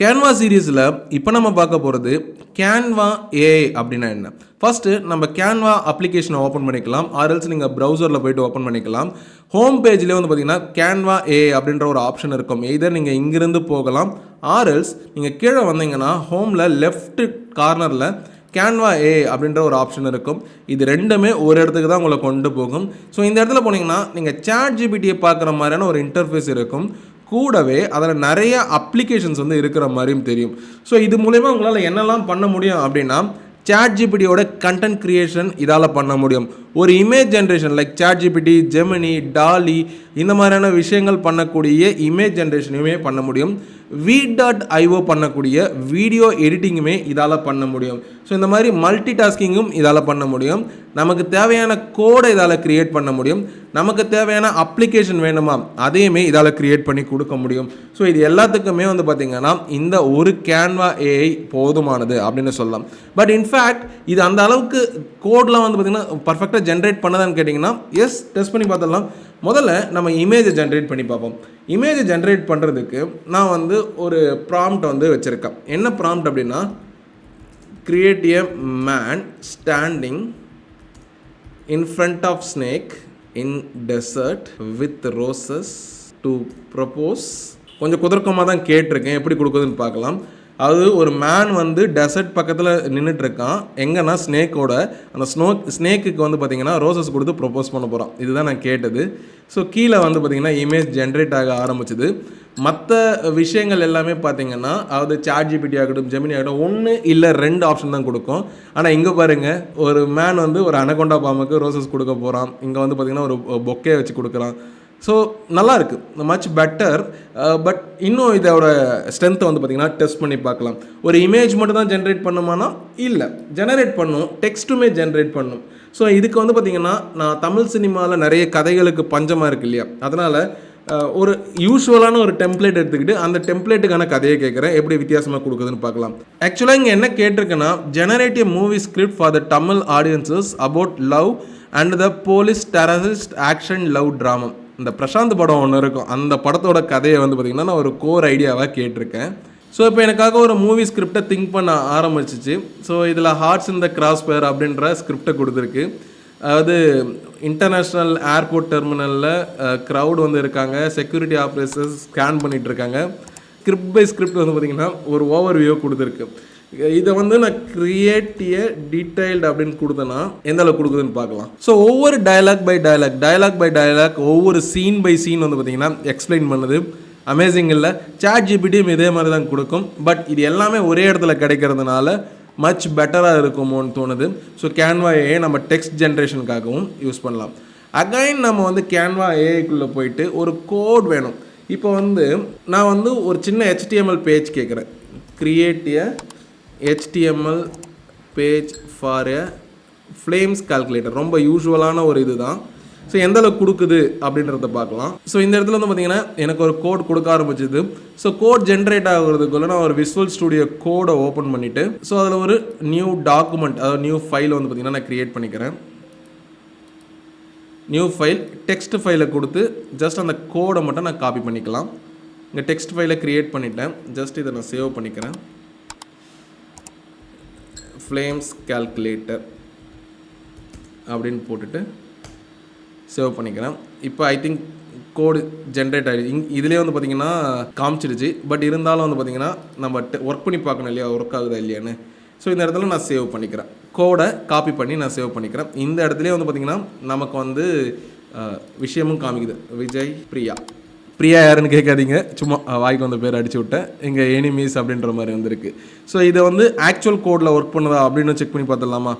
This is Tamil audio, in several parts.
கேன்வா சீரீஸில் இப்போ நம்ம பார்க்க போகிறது கேன்வா ஏஐ அப்படின்னா என்ன. ஃபஸ்ட்டு நம்ம கேன்வா அப்ளிகேஷனை ஓப்பன் பண்ணிக்கலாம், ஆர்எல்ஸ் நீங்கள் ப்ரௌசரில் போய்ட்டு ஓப்பன் பண்ணிக்கலாம். ஹோம் பேஜ்லேயே வந்து பார்த்தீங்கன்னா கேன்வா ஏஐ அப்படின்ற ஒரு ஆப்ஷன் இருக்கும். எய்தர் நீங்கள் இங்கிருந்து போகலாம், ஆர்எல்ஸ் நீங்கள் கீழே வந்தீங்கன்னா ஹோமில் லெஃப்ட் கார்னரில் கேன்வா ஏஐ அப்படின்ற ஒரு ஆப்ஷன் இருக்கும். இது ரெண்டுமே ஒரு இடத்துக்கு தான் உங்களை கொண்டு போகும். ஸோ இந்த இடத்துல போனீங்கன்னா நீங்கள் சாட் ஜிபிடியை பார்க்குற மாதிரியான ஒரு இன்டர்ஃபேஸ் இருக்கும். கூடவே அதில் நிறைய அப்ளிகேஷன்ஸ் வந்து இருக்கிற மாதிரியும் தெரியும். ஸோ இது மூலமா உங்களால் என்னெல்லாம் பண்ண முடியும் அப்படின்னா, சாட் ஜிபிடியோட கண்டென்ட் கிரியேஷன் இதால் பண்ண முடியும். ஒரு image generation like chat GPT, Gemini, Dalle இந்த மாதிரியான விஷயங்கள் பண்ணக்கூடிய இமேஜ் ஜென்ரேஷனையுமே பண்ண முடியும். V.io பண்ணக்கூடிய வீடியோ எடிட்டிங்குமே இதால் பண்ண முடியும். ஸோ இந்த மாதிரி மல்டி டாஸ்கிங்கும் இதால் பண்ண முடியும். நமக்கு தேவையான கோடை இதால் க்ரியேட் பண்ண முடியும். நமக்கு தேவையான அப்ளிகேஷன் வேணுமா அதையுமே இதால் க்ரியேட் பண்ணி கொடுக்க முடியும். ஸோ இது எல்லாத்துக்குமே வந்து பார்த்திங்கன்னா இந்த ஒரு கேன்வா ஏஐ போதுமானது அப்படின்னு சொல்லலாம். பட் இன்ஃபேக்ட் இது அந்த அளவுக்கு கோட்லாம் வந்து பார்த்திங்கன்னா பர்ஃபெக்டாக ஜென்ரேட் பண்ணதான்னு கேட்டிங்கன்னா எஸ், டெஸ்ட் பண்ணி பார்த்துடலாம். முதல்ல நம்ம இமேஜை ஜென்ரேட் பண்ணி பார்ப்போம். இமேஜை ஜென்ரேட் பண்ணுறதுக்கு நான் வந்து ஒரு ப்ராம்ப்ட் வந்து வச்சுருக்கேன். என்ன ப்ராம்ப்ட் அப்படின்னா, create a man standing in front of snake in desert with roses to propose. கொஞ்சம் குதர்க்கமாக தான் கேட்டிருக்கேன், எப்படி கொடுக்குதுன்னு பார்க்கலாம். அது ஒரு மேன் வந்து டெசர்ட் பக்கத்தில் நின்றுட்டுருக்கான், எங்கன்னா ஸ்னேக்கோட. அந்த ஸ்னேக்குக்கு வந்து பார்த்திங்கன்னா ரோசஸ் கொடுத்து ப்ரப்போஸ் பண்ண போகிறான். இதுதான் நான் கேட்டது. ஸோ கீழே வந்து பார்த்திங்கன்னா இமேஜ் ஜென்ரேட் ஆக ஆரம்பிச்சுது. மற்ற விஷயங்கள் எல்லாமே பார்த்திங்கன்னா அதாவது சாட் ஜிபிடி ஆகட்டும், ஜெமினி ஆகட்டும், 1 இல்லை 2 ஆப்ஷன் தான் கொடுக்கும். ஆனால் இங்கே பாருங்கள், ஒரு மேன் வந்து ஒரு அனகொண்டா பாம்புக்கு ரோசஸ் கொடுக்க போகிறான். இங்கே வந்து பார்த்திங்கன்னா ஒரு பொக்கே வச்சு கொடுக்குறான். ஸோ நல்லாயிருக்கு, மச் பெட்டர். பட் இன்னும் இதோட ஸ்ட்ரென்த்தை வந்து பார்த்திங்கன்னா டெஸ்ட் பண்ணி பார்க்கலாம். ஒரு இமேஜ் மட்டும் தான் ஜென்ரேட் பண்ணுமானா இல்லை, ஜெனரேட் பண்ணும், டெக்ஸ்ட்டுமே ஜென்ரேட் பண்ணும். ஸோ இதுக்கு வந்து பார்த்திங்கன்னா நான் தமிழ் சினிமாவில் நிறைய கதைகளுக்கு பஞ்சமாக இருக்குது இல்லையா, அதனால் ஒரு யூஸ்வலான ஒரு டெம்ப்ளேட் எடுத்துக்கிட்டு அந்த டெம்ப்ளேட்டுக்கான கதையை கேட்குறேன், எப்படி வித்தியாசமாக கொடுக்குதுன்னு பார்க்கலாம். ஆக்சுவலாக இங்கே என்ன கேட்டிருக்குன்னா, generate a movie script for the Tamil audiences about love and the police terrorist action love drama. இந்த பிரசாந்த் படம் ஒன்று இருக்கும், அந்த படத்தோட கதையை வந்து பார்த்திங்கன்னா நான் ஒரு கோர் ஐடியாவாக கேட்டிருக்கேன். ஸோ இப்போ எனக்காக ஒரு மூவி ஸ்கிரிப்டை திங்க் பண்ண ஆரம்பிச்சிச்சு. ஸோ இதில் ஹார்ட்ஸ் இன் த கிராஸ் ஃபயர் அப்படின்ற ஸ்கிரிப்டை கொடுத்துருக்கு. அதாவது இன்டர்நேஷ்னல் ஏர்போர்ட் டெர்மினலில் க்ரௌட் வந்து இருக்காங்க, செக்யூரிட்டி ஆஃபீஸர்ஸ் ஸ்கேன் பண்ணிகிட்டு இருக்காங்க. ஸ்கிரிப்ட் பை ஸ்கிரிப்ட் வந்து பார்த்திங்கன்னா ஒரு ஓவர் வியூ கொடுத்துருக்கு. இதை வந்து நான் கிரியேட் எ டீடைல்டு அப்படின்னு கொடுத்தேன்னா எந்த அளவுக்கு கொடுக்குதுன்னு பார்க்கலாம். ஸோ ஒவ்வொரு டயலாக் பை டயலாக் ஒவ்வொரு சீன் பை சீன் வந்து பார்த்திங்கன்னா எக்ஸ்பிளைன் பண்ணுது. அமேசிங் இல்லை? சாட் ஜிபிடியும் இதே மாதிரி தான் கொடுக்கும். பட் இது எல்லாமே ஒரே இடத்துல கிடைக்கிறதுனால மச் பெட்டராக இருக்குமோன்னு தோணுது. ஸோ கேன்வா ஏஐ நம்ம டெக்ஸ்ட் ஜென்ரேஷனுக்காகவும் யூஸ் பண்ணலாம். அகைன் நம்ம வந்து கேன்வா ஏஐக்குள்ளே போயிட்டு ஒரு கோட் வேணும். இப்போ வந்து நான் வந்து ஒரு சின்ன HTML பேஜ் கேட்குறேன். Create a HTML page for a flames calculator. ரொம்ப யூஸ்வலான ஒரு இது தான். ஸோ எந்த அளவுக்கு கொடுக்குது அப்படின்றத பார்க்கலாம். ஸோ இந்த இடத்துல வந்து பார்த்திங்கன்னா எனக்கு ஒரு கோட் கொடுக்க ஆரம்பிச்சிது. ஸோ கோட் ஜென்ரேட் ஆகுறதுக்குள்ள நான் ஒரு விசுவல் ஸ்டுடியோ கோடை ஓப்பன் பண்ணிவிட்டு ஸோ அதில் ஒரு நியூ டாக்குமெண்ட், அதாவது நியூ ஃபைல் வந்து பார்த்திங்கன்னா நான் க்ரியேட் பண்ணிக்கிறேன். நியூ ஃபைல் டெக்ஸ்ட் ஃபைலை கொடுத்து ஜஸ்ட் அந்த கோடை மட்டும் நான் காப்பி பண்ணிக்கலாம். இங்கே டெக்ஸ்ட் ஃபைலை க்ரியேட் பண்ணிட்டேன். ஜஸ்ட் இதை நான் சேவ் பண்ணிக்கிறேன். ஃப்ளேம்ஸ் கால்குலேட்டர் அப்படின்னு போட்டுட்டு சேவ் பண்ணிக்கிறேன். இப்போ ஐ திங்க் கோடு ஜென்ரேட் ஆகிடுது. இதிலே வந்து பார்த்திங்கன்னா காமிச்சிடுச்சு. பட் இருந்தாலும் வந்து பார்த்திங்கன்னா நம்ம ஒர்க் பண்ணி பார்க்கணும் இல்லையா, ஒர்க் ஆகுதா இல்லையான்னு. ஸோ இந்த இடத்துல நான் சேவ் பண்ணிக்கிறேன். கோடை காப்பி பண்ணி நான் சேவ் பண்ணிக்கிறேன். இந்த இடத்துலேயே வந்து பார்த்திங்கன்னா நமக்கு வந்து விஷயமும் காமிக்குது. விஜய் பிரியா யாருன்னு கேட்காதீங்க, சும்மா வாய்க்கு வந்த பேர் அடிச்சு விட்டேன். இங்கே எனிமீஸ் அப்படின்ற மாதிரி வந்துருக்கு. ஸோ இதை வந்து ஆக்சுவல் கோடில் ஒர்க் பண்ணுதா அப்படின்னு செக் பண்ணி பார்த்துடலாமா.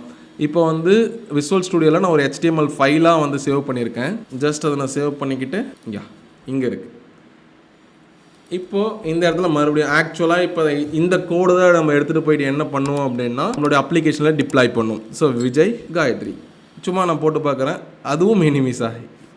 இப்போ வந்து விசுவல் ஸ்டுடியோவில் நான் ஒரு HTML ஃபைலாக வந்து சேவ் பண்ணியிருக்கேன். ஜஸ்ட் அதை நான் சேவ் பண்ணிக்கிட்டு இங்கே இருக்குது. இப்போது இந்த இடத்துல மறுபடியும் ஆக்சுவலாக இப்போ இந்த கோடு தான் நம்ம எடுத்துகிட்டு போயிட்டு என்ன பண்ணுவோம் அப்படின்னா நம்மளுடைய அப்ளிகேஷனில் டிப்ளாய் பண்ணுவோம். ஸோ விஜய் காயத்ரி சும்மா நான் போட்டு பார்க்குறேன். அதுவும் எனிமீஸா,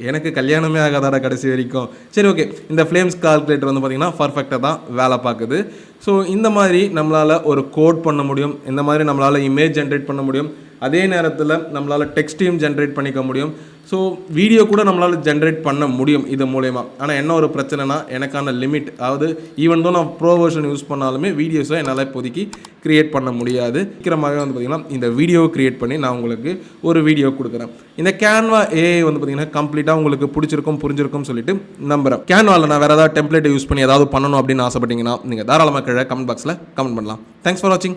எனக்கு கல்யாணமே ஆகாதாடா கடைசி வரைக்கும். சரி, ஓகே. இந்த ஃப்ளேம்ஸ் கால்குலேட்டர் வந்து பார்த்திங்கன்னா பர்ஃபெக்டாக தான் வேலை பார்க்குது. ஸோ இந்த மாதிரி நம்மளால் ஒரு கோட் பண்ண முடியும், இந்த மாதிரி நம்மளால் இமேஜ் ஜென்ரேட் பண்ண முடியும், அதே நேரத்தில் நம்மளால் டெக்ஸ்ட்டையும் ஜென்ரேட் பண்ணிக்க முடியும். ஸோ வீடியோ கூட நம்மளால் ஜென்ரேட் பண்ண முடியும் இது மூலயமா. ஆனால் என்ன ஒரு பிரச்சனைனா எனக்கான லிமிட், அதாவது ஈவன் தான் நான் ப்ரோ வெர்ஷன் யூஸ் பண்ணாலுமே வீடியோஸை என்னால் இப்போதைக்கு க்ரியேட் பண்ண முடியாது. சீக்கிரமாகவே வந்து பார்த்திங்கன்னா இந்த வீடியோவை க்ரியேட் பண்ணி நான் உங்களுக்கு ஒரு வீடியோ கொடுக்குறேன். இந்த கேன்வா ஏஐ வந்து பார்த்திங்கன்னா கம்ப்ளீட்டாக உங்களுக்கு பிடிச்சிருக்கும் புரிஞ்சிருக்கும்னு சொல்லிட்டு நம்புகிறேன். கேன்வாவில் நான் வேறு ஏதாவது டெம்ப்ளேட்டை யூஸ் பண்ணி ஏதாவது பண்ணணும் அப்படின்னு ஆசைப்பட்டீங்கன்னா நீங்கள் தாராளமாக கீழே கமெண்ட் பாக்ஸில் கமெண்ட் பண்ணலாம். தேங்க்ஸ் ஃபார் வாட்சிங்.